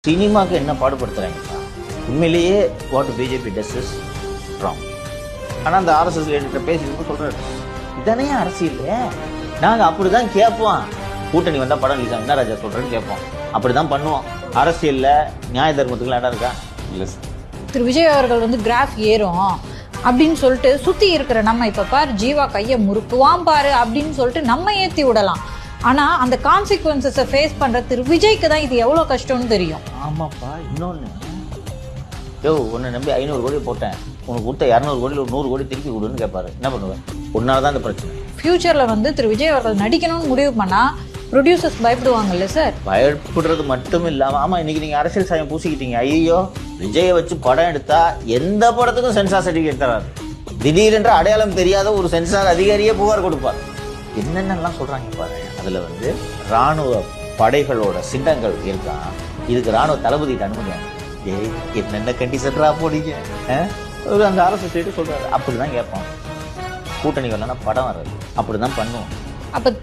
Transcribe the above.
சினிமாக்கு என்ன பாடுபடுத்துறாங்கப்பா உண்மையிலேயே what BJP does is wrong. ஆனால் அந்த ஆர்எஸ்எஸ் லீடர்கிட்ட பேசிட்டு சொல்றாரு இதானே அரசியல், நாங்கள் அப்படிதான் கேட்போம். கூட்டணி வந்தால் படம் ரிலீஸ் ஆகும், என்ன ராஜா சொல்றேன்னு கேட்போம். அப்படிதான் பண்ணுவோம். அரசியல் நியாய தர்மத்துக்குலாம் இடம் இருக்கா? இல்லை சார். திரு விஜய் அவர்கள் வந்து கிராஃப் ஏறும் அப்படின்னு சொல்லிட்டு சுத்தி இருக்கிற நம்ம இப்ப பாரு ஜீவா கையை முறுக்குவான் பாரு அப்படின்னு சொல்லிட்டு நம்ம ஏத்தி விடலாம். ஆனா அந்த கான்சிக்வன்சஸை ஃபேஸ் பண்ற திரு விஜய்க்கு தான் இது எவ்வளவு கஷ்டம்னு தெரியும். ஆமாப்பா. இன்னொன்னு, உன்னை நம்பி 500 கோடி போட்டேன், உனக்கு கொடுத்த 200 கோடி 100 கோடி திருப்பி கொடுன்னு கேட்பாரு. என்ன பண்ணுவேன்? ஒன்னால்தான் இந்த பிரச்சனை. ஃபியூச்சர்ல வந்து திரு விஜய் அவர்கள் நடிக்கணும்னு முடிவு பண்ணா ப்ரொடியூசர்ஸ் பயப்படுவாங்கல்ல சார்? பயப்படுறது மட்டும் இல்லாம, ஆமா இன்னைக்கு நீங்க அரசியல் சாயம் பூசிக்கிட்டீங்க. ஐயோ, விஜயை வச்சு படம் எடுத்தா எந்த படத்துக்கும் சென்சார் சர்டிபிகேட் தராது. திடீரென்ற அடையாளம் தெரியாத ஒரு சென்சார் அதிகாரியே புகார் கொடுப்பார். என்னென்னலாம் சொல்றாங்க பாருங்க. அதுல வந்து ராணுவ படைகளோட சின்னங்கள் இருக்கான். இதுக்கு ராணுவ தளபதிட்டு அனுமதியாங்க. என்னென்ன கண்டிஷன்ரா போனீங்க? அந்த அரசு சொல்றாரு. அப்படிதான் கேட்போம். கூட்டணி வரலன்னா படம் வராது. அப்படிதான் பண்ணுவோம். அப்ப